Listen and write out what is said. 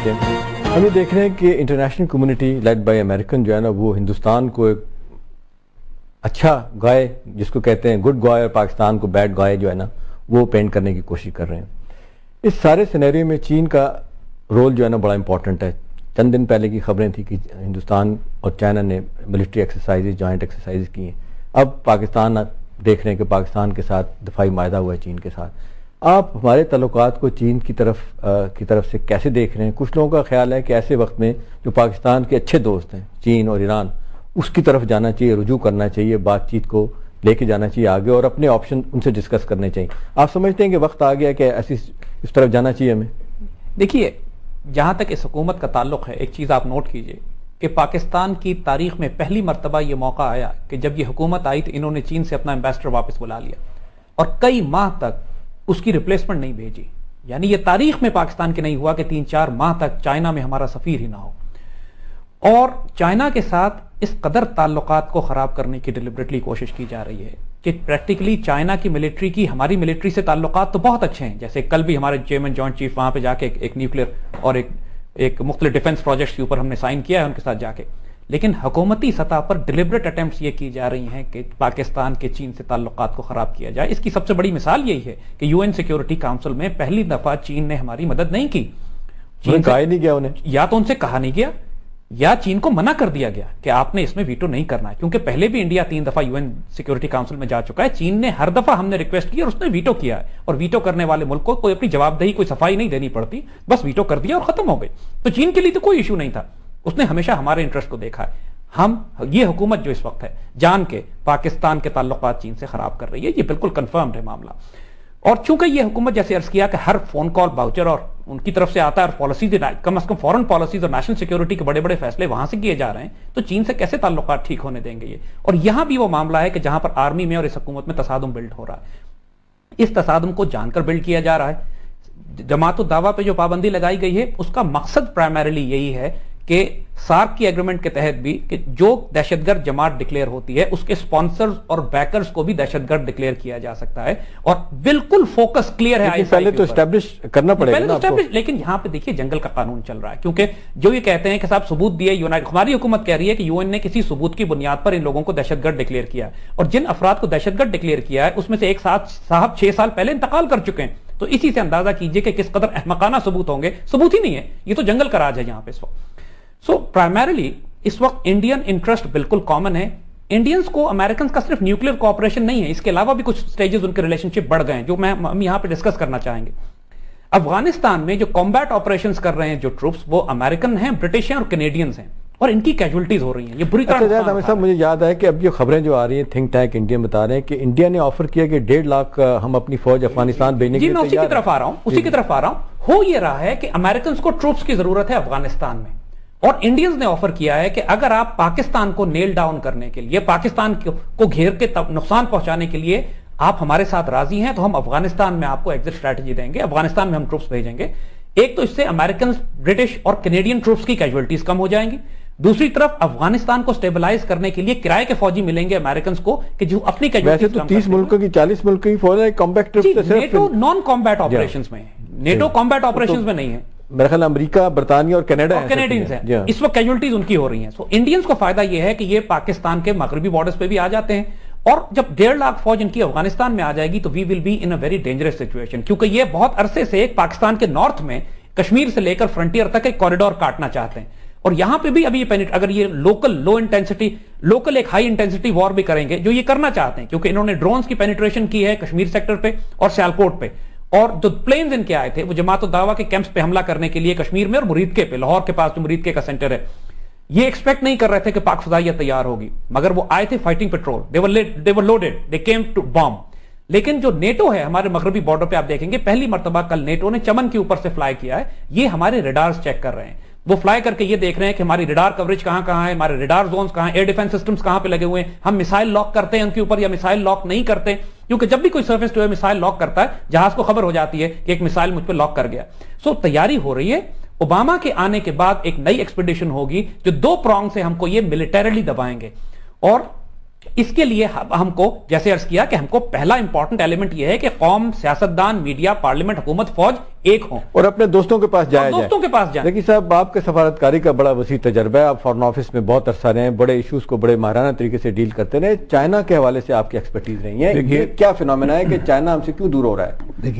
آتے ہیں. ہم یہ دیکھ رہے ہیں کہ international community led by American جو ہے نا وہ ہندوستان کو ایک اچھا گائے جس کو کہتے ہیں گڈ گائے اور پاکستان کو بیڈ گائے جو ہے نا وہ پینٹ کرنے کی کوشش کر رہے ہیں. اس سارے سینیریو میں چین کا رول جو ہے نا بڑا امپورٹنٹ ہے. چند دن پہلے کی خبریں تھیں کہ ہندوستان اور چائنا نے ملٹری ایکسرسائز جوائنٹ ایکسرسائز کی ہیں. اب پاکستان دیکھ رہے ہیں کہ پاکستان کے ساتھ دفاعی معاہدہ ہوا ہے چین کے ساتھ. آپ ہمارے تعلقات کو چین کی طرف سے کیسے دیکھ رہے ہیں؟ کچھ لوگوں کا خیال ہے کہ ایسے وقت میں جو پاکستان کے اچھے دوست ہیں چین اور ایران اس کی طرف جانا چاہیے, رجوع کرنا چاہیے, بات چیت کو لے کے جانا چاہیے آگے اور اپنے آپشن ان سے ڈسکس کرنے چاہیے. آپ سمجھتے ہیں کہ وقت آ گیا کہ اس طرف جانا چاہیے ہمیں؟ دیکھیے, جہاں تک اس حکومت کا تعلق ہے ایک چیز آپ نوٹ کیجئے کہ پاکستان کی تاریخ میں پہلی مرتبہ یہ موقع آیا کہ جب یہ حکومت آئی تو انہوں نے چین سے اپنا ایمبیسڈر واپس بلا لیا اور کئی ماہ تک اس کی ریپلیسمنٹ نہیں بھیجی. یعنی یہ تاریخ میں پاکستان کے نہیں ہوا کہ 3-4 ماہ تک چائنا میں ہمارا سفیر ہی نہ ہو. اور چائنا کے ساتھ اس قدر تعلقات کو خراب کرنے کی ڈیلیبریٹلی کوشش کی جا رہی ہے کہ پریکٹیکلی چائنا کی ملٹری کی ہماری ملٹری سے تعلقات تو بہت اچھے ہیں. جیسے کل بھی ہمارے چیئرمین جوائنٹ چیف وہاں پہ جا کے ایک نیوکلیر اور ایک مختلف ڈیفنس پروجیکٹس کے اوپر ہم نے سائن کیا ہے ان کے ساتھ جا کے. لیکن حکومتی سطح پر ڈیلیبریٹ اٹیمپٹس یہ کی جا رہی ہیں کہ پاکستان کے چین سے تعلقات کو خراب کیا جائے. اس کی سب سے بڑی مثال یہی ہے کہ یو این سیکیورٹی کاؤنسل میں پہلی دفعہ چین نے ہماری مدد نہیں کی. چین کہا نہیں گیا انہیں, یا تو ان سے کہا نہیں گیا یا چین کو منع کر دیا گیا کہ آپ نے اس میں ویٹو نہیں کرنا ہے, کیونکہ پہلے بھی انڈیا 3 دفعہ یو این سیکیورٹی کاؤنسل میں جا چکا ہے. چین نے ہر دفعہ ہم نے ریکویسٹ کی اور اس نے ویٹو کیا ہے, اور ویٹو کرنے والے ملک کو کوئی اپنی جواب دہی کوئی صفائی نہیں دینی پڑتی, بس ویٹو کر دیا اور ختم ہو گئی. تو چین کے لیے تو کوئی ایشو نہیں تھا, اس نے ہمیشہ ہمارے انٹرسٹ کو دیکھا ہے. یہ حکومت جو اس وقت ہے جان کے پاکستان کے تعلقات چین سے خراب کر رہی ہے, یہ بالکل کنفرمڈ ہے معاملہ. اور چونکہ یہ حکومت جیسے عرض کیا کہ ہر فون کال باؤچر اور ان کی طرف سے آتا ہے اور پالیسیز کم از کم فورن پالیسیز اور نیشنل سیکیورٹی کے بڑے بڑے فیصلے وہاں سے کیے جا رہے ہیں, تو چین سے کیسے تعلقات ٹھیک ہونے دیں گے یہ؟ اور یہاں بھی وہ معاملہ ہے کہ جہاں پر آرمی میں اور اس حکومت میں تصادم بلڈ ہو رہا ہے. اس تصادم کو جان کر بلڈ کیا جا رہا ہے. جماعت الدعوہ پہ جو پابندی لگائی گئی ہے اس کا مقصد پرائمریلی یہی ہے کہ سارک کی ایگریمنٹ کے تحت بھی کہ جو دہشت گرد جماعت ڈکلیئر ہوتی ہے اس کے سپانسرز اور بیکرز کو بھی دہشت گرد ڈکلیئر کیا جا سکتا ہے, اور بالکل فوکس کلیئر ہے. پہلے تو اسٹیبلش کرنا پڑے گا نا. لیکن یہاں پہ دیکھیے جنگل کا قانون چل رہا ہے, کیونکہ جو یہ کہتے ہیں کہ صاحب ثبوت دیے, ہماری حکومت کہہ رہی ہے کہ یو این نے کسی ثبوت کی بنیاد پر ان لوگوں کو دہشت گرد ڈکلیئر کیا ہے, اور جن افراد کو دہشت گرد ڈکلیئر کیا ہے اس میں سے ایک صاحب 6 سال پہلے انتقال کر چکے ہیں. تو اسی سے اندازہ کیجئے کہ کس قدر احمقانہ ثبوت ہوں گے. ثبوت ہی نہیں ہے, یہ تو جنگل کا راج ہے یہاں پہ اس وقت. سو پرائمریلی اس وقت انڈین انٹرسٹ بالکل کامن ہے. انڈینز کو امریکنز کا صرف نیوکلیر کوآپریشن نہیں ہے, اس کے علاوہ بھی کچھ سٹیجز ان کے ریلیشن شپ بڑھ گئے ہیں جو ہم یہاں پہ ڈسکس کرنا چاہیں گے. افغانستان میں جو کمبیٹ آپریشنز کر رہے ہیں جو ٹروپس, وہ امریکن ہیں, برٹش ہیں اور کینیڈینز ہیں, اور ان کی کیجولٹیز ہو رہی ہیں. یہ بری طرح مجھے یاد ہے کہ اب یہ خبریں جو آ رہی ہیں تھنک ٹینک انڈین بتا رہے ہیں کہ انڈیا نے آفر کیا کہ 1.5 لاکھ ہم اپنی فوج افغانستان بھیجنے کے لیے تیار ہیں. اسی کی طرف آ رہا ہوں. ہو یہ رہا ہے کہ امریکنز کو ٹروپس کی ضرورت ہے افغانستان میں, اور انڈینز نے آفر کیا ہے کہ اگر آپ پاکستان کو نیل ڈاؤن کرنے کے لیے, پاکستان کو گھیر کے نقصان پہنچانے کے لیے آپ ہمارے ساتھ راضی ہیں تو ہم افغانستان میں آپ کو ایگزٹ اسٹریٹجی دیں گے, افغانستان میں ہم ٹروپس بھیجیں گے. ایک تو اس سے امریکن, برٹش اور کینیڈین ٹروپس کی کیجولٹیز کم ہو جائیں گی. دوسری طرف افغانستان کو سٹیبلائز کرنے کے لیے کرائے کے فوجی ملیں گے امریکنز کو کہ جو اپنی کیجولٹیز کم. 30 ملکوں کی 40 ملکوں کی فوج ہے combat troops. NATO non combat operations میں, نیٹو کمبیٹ آپریشنز میں نہیں ہے. میرا خیال امریکہ, برطانیہ اور کینیڈینز ہیں. اس وقت کیجولٹیز ان کی ہو رہی ہیں. سو انڈینز کو فائدہ یہ ہے کہ یہ پاکستان کے مغربی بارڈرز پہ بھی آ جاتے ہیں, اور جب 1.5 لاکھ فوج ان کی افغانستان میں آ جائے گی تو we will be in a very dangerous situation, کیونکہ یہ بہت عرصے سے ایک پاکستان کے نارتھ میں کشمیر سے لے کر فرنٹیئر تک ایک کوریڈور کاٹنا چاہتے ہیں. اور یہاں پہ بھی ابھی اگر یہ لوکل ایک ہائی انٹینسٹی وار بھی کریں گے جو یہ کرنا چاہتے ہیں, کیونکہ انہوں نے ڈرونز کی پینیٹریشن کی ہے کشمیر سیکٹر پہ اور سیالکوٹ پہ, اور جو پلینز ان کے آئے تھے وہ جماعت الدعوہ کے کیمپس پہ حملہ کرنے کے لیے کشمیر میں اور مریدکے پہ, لاہور کے پاس جو مریدکے کا سینٹر ہے, یہ ایکسپیکٹ نہیں کر رہے تھے کہ پاک فضائیہ تیار ہوگی, مگر وہ آئے تھے fighting petrol, they were loaded, they came to bomb. لیکن جو نیٹو ہے ہمارے مغربی بارڈر پہ آپ دیکھیں گے پہلی مرتبہ کل نیٹو نے چمن کے اوپر سے فلائی کیا ہے. یہ ہمارے ریڈارز چیک کر رہے ہیں, وہ فلائی کر کے یہ دیکھ رہے ہیں کہ ہماری ریڈار کوریج کہاں کہاں ہے, ہمارے ریڈار زونز کہاں ہیں, ایئر ڈیفنس سسٹمز کہاں پہ لگے ہوئے ہیں, ہم میسائل لاک کرتے ہیں ان کے اوپر یا میسائل لاک نہیں کرتے, کیونکہ جب بھی کوئی surface to air missile lock کرتا ہے جہاز کو خبر ہو جاتی ہے کہ ایک میسائل مجھ پہ لاک کر گیا. سو تیاری ہو رہی ہے. اوباما کے آنے کے بعد ایک نئی ایکسپیڈیشن ہوگی جو 2 پرونگ سے ہم کو یہ ملٹریلی دبائیں گے, اور اس کے لیے ہم کو جیسے عرض کیا کہ ہم کو پہلا امپورٹنٹ ایلیمنٹ یہ ہے کہ قوم، سیاستدان، میڈیا، پارلیمنٹ، حکومت، فوج ایک ہوں اور اپنے دوستوں کے پاس جائیں. دوستوں کے پاس جائیں. لیکن صاحب آپ کے سفارتکاری کا بڑا وسیع تجربہ ہے، آپ فارن آفس میں بہت عرصہ رہے ہیں، بڑے ایشوز کو بڑے ماہرانہ طریقے سے ڈیل کرتے رہے. چائنا کے حوالے سے آپ کی ایکسپرٹیز رہی ہے، یہ کیا فینومینا ہے کہ چائنا ہم سے کیوں دور ہو رہا ہے؟